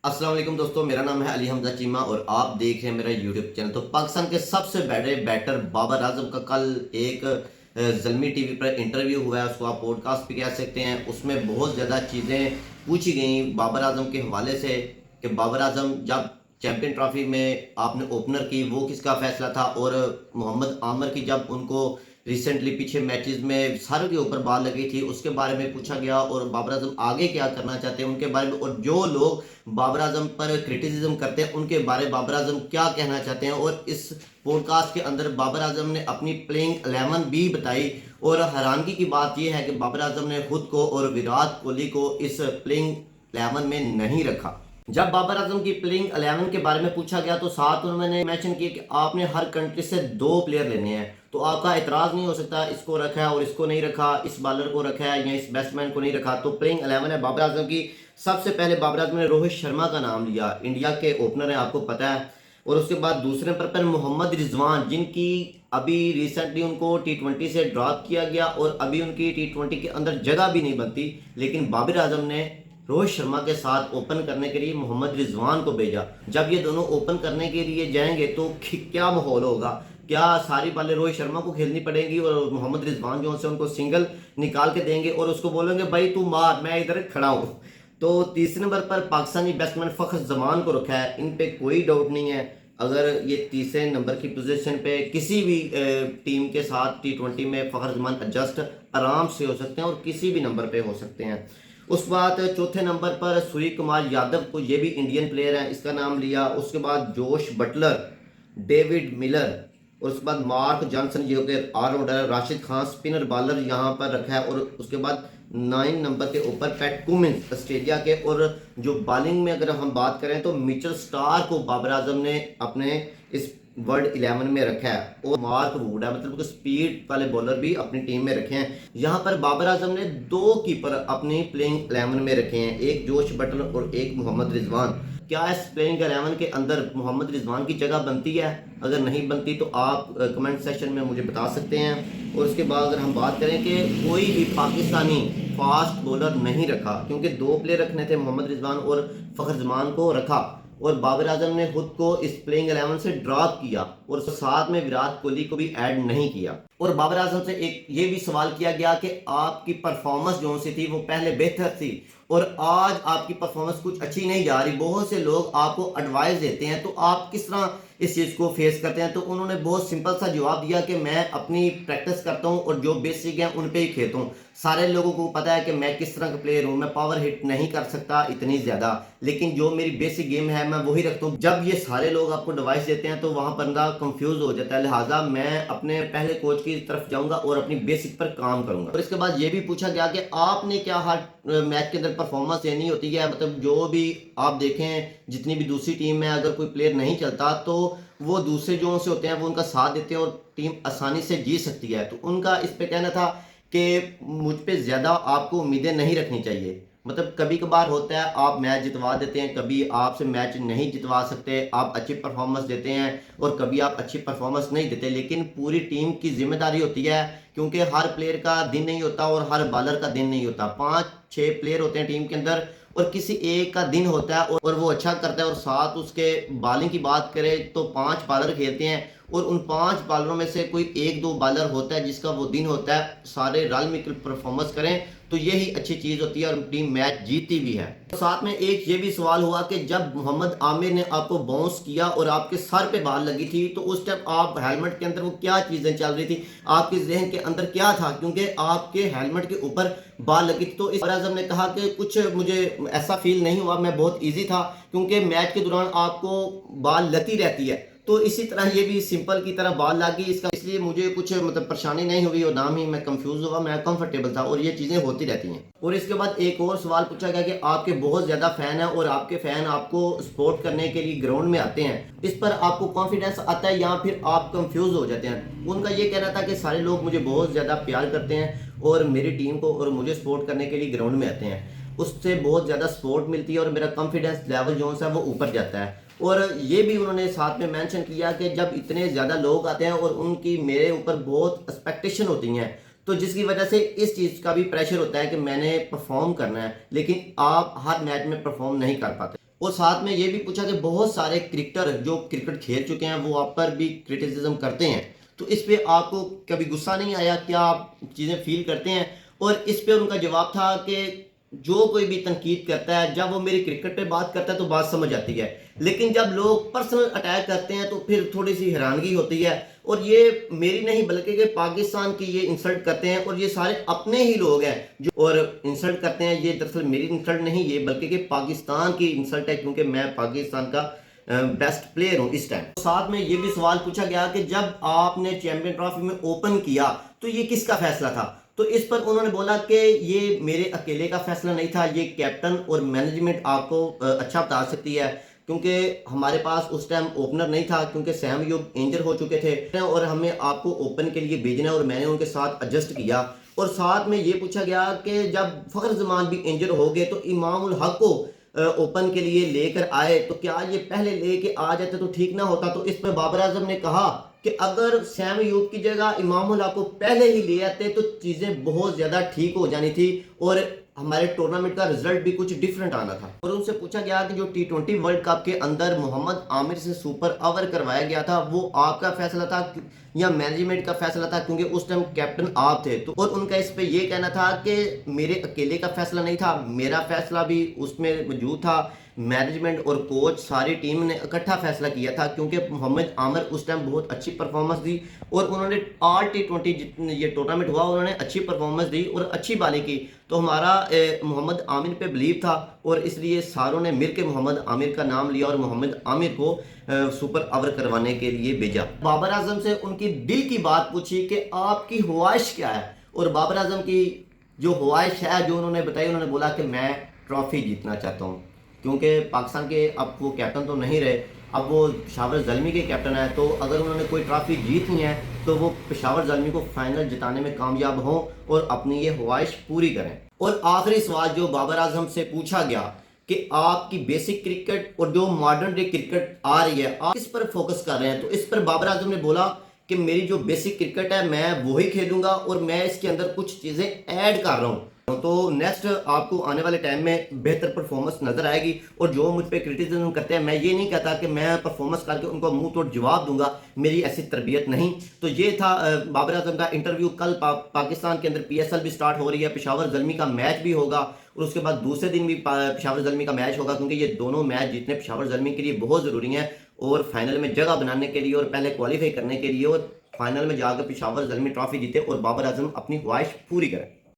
अस्सलाम वालेकुम दोस्तों, मेरा नाम है अली हमजा चीमा और आप देख रहे हैं मेरा यूट्यूब चैनल। तो पाकिस्तान के सबसे बड़े बैटर बाबर आजम का कल एक ज़ल्मी टीवी पर इंटरव्यू हुआ है, उसको आप पॉडकास्ट भी कह सकते हैं। उसमें बहुत ज़्यादा चीज़ें पूछी गई बाबर आजम के हवाले से कि बाबर आजम जब चैंपियन ट्रॉफी में आपने ओपनर की वो किसका फैसला था, और मोहम्मद आमिर की जब उनको रिसेंटली पीछे मैचेस में सर के ऊपर बॉल लगी थी उसके बारे में पूछा गया, और बाबर आजम आगे क्या करना चाहते हैं उनके बारे में, और जो लोग बाबर आजम पर क्रिटिसिज्म करते हैं उनके बारे में बाबर आजम क्या कहना चाहते हैं। और इस पॉडकास्ट के अंदर बाबर आजम ने अपनी प्लेइंग 11 भी बताई, और हैरानगी की बात यह है कि बाबर आजम ने खुद को और विराट कोहली को इस प्लेइंग 11 में नहीं रखा। जब बाबर आजम की प्लेइंग 11 के बारे में पूछा गया तो साथ उन्होंने मेंशन किया कि आपने हर कंट्री से 2 प्लेयर लेने हैं, तो आपका एतराज़ नहीं हो सकता इसको रखा है और इसको नहीं रखा, इस बॉलर को रखा है या इस बैट्समैन को नहीं रखा। तो प्लेइंग 11 है बाबर आजम की। सबसे पहले बाबर आजम ने रोहित शर्मा का नाम लिया, इंडिया के ओपनर है आपको पता है। और उसके बाद दूसरे नंबर पर मोहम्मद रिजवान, जिनकी अभी रिसेंटली उनको T20 से ड्रॉप किया गया और अभी उनकी T20 के अंदर जगह भी नहीं बनती, लेकिन बाबर आजम ने रोहित शर्मा के साथ ओपन करने के लिए मोहम्मद रिजवान को भेजा। जब ये दोनों ओपन करने के लिए जाएंगे तो क्या माहौल होगा, क्या सारी बालें रोहित शर्मा को खेलनी पड़ेगी और मोहम्मद रिजवान जो से उनको सिंगल निकाल के देंगे और उसको बोलेंगे भाई तू मार, मैं इधर खड़ा हूँ। तो तीसरे नंबर पर पाकिस्तानी बैट्समैन फ़खर जमान को रखा है, इन पे कोई डाउट नहीं है। अगर ये तीसरे नंबर की पोजीशन पे किसी भी टीम के साथ T20 में फ़खर जमान एडजस्ट आराम से हो सकते हैं और किसी भी नंबर पे हो सकते हैं। उस बाद चौथे नंबर पर सूर्य कुमार यादव को, ये भी इंडियन प्लेयर है, इसका नाम लिया। उसके बाद जोश बटलर, डेविड मिलर, और उसके बाद मार्क जॉनसन जो कि allrounder, Rashid Khan spinner bowler यहाँ पर रखा है। और उसके बाद 9 नंबर के ऊपर पैट कुमिंस ऑस्ट्रेलिया के। और जो बॉलिंग में अगर हम बात करें तो मिचेल स्टार्क को बाबर आजम ने अपने इस वर्ल्ड 11 में रखा है, और मार्क वुड है, मतलब स्पीड वाले बॉलर भी अपनी टीम में रखे हैं। यहाँ पर बाबर आजम ने 2 कीपर अपनी प्लेइंग 11 में रखे हैं, एक जोश बटलर और एक मोहम्मद रिजवान। क्या इस प्लेइंग 11 के अंदर मोहम्मद रिजवान की जगह बनती है? अगर नहीं बनती तो आप कमेंट सेक्शन में मुझे बता सकते हैं। और उसके बाद अगर हम बात करें कि कोई भी पाकिस्तानी फास्ट बॉलर नहीं रखा, क्योंकि 2 प्लेयर रखने थे, मोहम्मद रिजवान और फ़खर जमान को रखा, और बाबर आजम ने खुद को इस प्लेइंग 11 से ड्रॉप किया और साथ में विराट कोहली को भी ऐड नहीं किया। और बाबर आजम से एक ये भी सवाल किया गया कि आपकी परफॉर्मेंस जो सी थी वो पहले बेहतर थी और आज आपकी परफॉर्मेंस कुछ अच्छी नहीं जा रही, बहुत से लोग आपको एडवाइस देते हैं, तो आप किस तरह इस चीज़ को फेस करते हैं? तो उन्होंने बहुत सिंपल सा जवाब दिया कि मैं अपनी प्रैक्टिस करता हूं और जो बेसिक है उन पे ही खेलता हूं। सारे लोगों को पता है कि मैं किस तरह का प्लेयर हूं, मैं पावर हिट नहीं कर सकता इतनी ज़्यादा, लेकिन जो मेरी बेसिक गेम है मैं वही रखता हूं। जब ये सारे लोग आपको एडवाइस देते हैं तो वहां बंदा कंफ्यूज हो जाता है, लिहाजा मैं अपने पहले कोच की तरफ जाऊंगा और अपनी बेसिक पर काम करूंगा। और इसके बाद ये भी पूछा गया कि आपने क्या हर मैच के अंदर परफॉर्मेंस देनी होती है, मतलब जो भी आप देखें जितनी भी दूसरी टीम में अगर कोई प्लेयर नहीं चलता तो वो दूसरे जो से होते हैं वो उनका साथ देते हैं और टीम आसानी से जीत सकती है। तो उनका इस पे कहना था कि मुझ पे ज़्यादा आपको उम्मीदें नहीं रखनी चाहिए, मतलब कभी कभार होता है आप मैच जितवा देते हैं, कभी आपसे मैच नहीं जितवा सकते, आप अच्छी परफॉर्मेंस देते हैं और कभी आप अच्छी परफॉर्मेंस नहीं देते, लेकिन पूरी टीम की जिम्मेदारी होती है, क्योंकि हर प्लेयर का दिन नहीं होता और हर बॉलर का दिन नहीं होता। 5-6 प्लेयर होते हैं टीम के अंदर और किसी एक का दिन होता है और वो अच्छा करता है, और साथ उसके बॉलिंग की बात करें तो 5 बॉलर खेलते हैं और उन 5 बॉलरों में से कोई 1-2 बॉलर होता है जिसका वो दिन होता है, सारे रल मिलकर परफॉर्मेंस करें तो यही अच्छी चीज़ होती है और टीम मैच जीती भी है। तो साथ में एक ये भी सवाल हुआ कि जब मोहम्मद आमिर ने आपको बाउंस किया और आपके सर पे बॉल लगी थी तो उस टाइम आप हेलमेट के अंदर वो क्या चीज़ें चल रही थी, आपके जहन के अंदर क्या था, क्योंकि आपके हेलमेट के ऊपर बॉल लगी थी। तो इस आजम ने कहा कि कुछ मुझे ऐसा फील नहीं हुआ, मैं बहुत ईजी था, क्योंकि मैच के दौरान आपको बॉल लगती रहती है, तो इसी तरह ये भी सिंपल की तरह बॉल लगी इसका, इसलिए मुझे कुछ मतलब परेशानी नहीं हुई और ना ही मैं कंफ्यूज हुआ, मैं कंफर्टेबल था और ये चीज़ें होती रहती हैं। और इसके बाद एक और सवाल पूछा गया कि आपके बहुत ज़्यादा फ़ैन है और आपके फ़ैन आपको सपोर्ट करने के लिए ग्राउंड में आते हैं, इस पर आपको कॉन्फिडेंस आता है या फिर आप कंफ्यूज हो जाते हैं? उनका ये कहना था कि सारे लोग मुझे बहुत ज़्यादा प्यार करते हैं और मेरी टीम को और मुझे सपोर्ट करने के लिए ग्राउंड में आते हैं, उससे बहुत ज़्यादा सपोर्ट मिलती है और मेरा कॉन्फिडेंस लेवल जो है वो ऊपर जाता है। और ये भी उन्होंने साथ में मेंशन किया कि जब इतने ज़्यादा लोग आते हैं और उनकी मेरे ऊपर बहुत एक्सपेक्टेशन होती हैं, तो जिसकी वजह से इस चीज़ का भी प्रेशर होता है कि मैंने परफॉर्म करना है, लेकिन आप हर मैच में परफॉर्म नहीं कर पाते। और साथ में ये भी पूछा कि बहुत सारे क्रिकेटर जो क्रिकेट खेल चुके हैं वो आप पर भी क्रिटिसिज्म करते हैं, तो इस पे आपको कभी गुस्सा नहीं आया, क्या आप चीज़ें फील करते हैं? और इस पे उनका जवाब था कि जो कोई भी तनकीद करता है, जब वो मेरी क्रिकेट पे बात करता है तो बात समझ आती है, लेकिन जब लोग पर्सनल अटैक करते हैं तो फिर थोड़ी सी हैरानगी होती है। और ये मेरी नहीं बल्कि कि पाकिस्तान की ये इंसल्ट करते हैं, और ये सारे अपने ही लोग हैं जो और इंसल्ट करते हैं। ये दरअसल मेरी इंसल्ट नहीं, ये बल्कि कि पाकिस्तान की इंसल्ट है, क्योंकि मैं पाकिस्तान का बेस्ट प्लेयर हूँ इस टाइम। साथ में ये भी सवाल पूछा गया कि जब आपने चैंपियन ट्रॉफी में ओपन किया तो ये किसका फैसला था? तो इस पर उन्होंने बोला कि ये मेरे अकेले का फैसला नहीं था, ये कैप्टन और मैनेजमेंट आपको अच्छा बता सकती है, क्योंकि हमारे पास उस टाइम ओपनर नहीं था, क्योंकि सैम अयूब इंजर हो चुके थे और हमें आपको ओपन के लिए भेजना है, और मैंने उनके साथ एडजस्ट किया। और साथ में ये पूछा गया कि जब फ़खर जमान भी इंजर हो गए तो इमाम उल हक को ओपन के लिए लेकर आए, तो क्या ये पहले लेके आ जाते तो ठीक ना होता? तो इस पर बाबर आजम ने कहा कि अगर सैम अयूब की जगह इमाम उल हक को पहले ही ले आते तो चीज़ें बहुत ज़्यादा ठीक हो जानी थी और हमारे टूर्नामेंट का रिजल्ट भी कुछ डिफरेंट आना था। और उनसे पूछा गया कि जो T20 वर्ल्ड कप के अंदर मोहम्मद आमिर से सुपर ओवर करवाया गया था, वो आपका फैसला था या मैनेजमेंट का फैसला था, क्योंकि उस टाइम कैप्टन आप थे? तो और उनका इस पे ये कहना था कि मेरे अकेले का फैसला नहीं था, मेरा फैसला भी उसमें मौजूद था। मैनेजमेंट और कोच सारी टीम ने इकट्ठा फैसला किया था, क्योंकि मोहम्मद आमिर उस टाइम बहुत अच्छी परफॉर्मेंस दी और उन्होंने ऑल T20 जितने ये टूर्नामेंट हुआ उन्होंने अच्छी परफॉर्मेंस दी और अच्छी बॉलिंग की। तो हमारा मोहम्मद आमिर पे बिलीव था और इसलिए सारों ने मिलकर मोहम्मद आमिर का नाम लिया और मोहम्मद आमिर को सुपर ओवर करवाने के लिए भेजा। बाबर आजम से उनकी दिल की बात पूछी कि आपकी ख्वाहिश क्या है, और बाबर आजम की जो ख्वाहिश है जो उन्होंने बताई, उन्होंने बोला कि मैं ट्रॉफी जीतना चाहता हूँ, क्योंकि पाकिस्तान के अब वो कैप्टन तो नहीं रहे, अब वो पेशावर ज़ल्मी के कैप्टन है। तो अगर उन्होंने कोई ट्रॉफी जीतनी है तो वो पेशावर ज़ल्मी को फाइनल जिताने में कामयाब हों और अपनी ये ख्वाहिश पूरी करें। और आखिरी सवाल जो बाबर आजम से पूछा गया कि आपकी बेसिक क्रिकेट और जो मॉडर्न डे क्रिकेट आ रही है, आप किस पर फोकस कर रहे हैं? तो इस पर बाबर आजम ने बोला कि मेरी जो बेसिक क्रिकेट है मैं वही खेलूंगा और मैं इसके अंदर कुछ चीज़ें ऐड कर रहा हूँ। तो नेक्स्ट आपको आने वाले टाइम में बेहतर परफॉर्मेंस नजर आएगी। और जो मुझ पे क्रिटिसिज्म करते हैं, मैं ये नहीं कहता कि मैं परफॉर्मेंस करके उनको मुंह तोड़ जवाब दूंगा, मेरी ऐसी तरबियत नहीं। तो ये था बाबर आजम का इंटरव्यू। कल पाकिस्तान के अंदर PSL भी स्टार्ट हो रही है, पेशावर ज़ल्मी का मैच भी होगा और उसके बाद दूसरे दिन भी पेशावर ज़ल्मी का मैच होगा, क्योंकि ये दोनों मैच जीतने पेशावर ज़ल्मी के लिए बहुत ज़रूरी हैं और फाइनल में जगह बनाने के लिए और पहले क्वालिफाई करने के लिए और फाइनल में जाकर पेशावर ज़ल्मी ट्रॉफी जीते और बाबर आजम अपनी ख्वाहिश पूरी करें।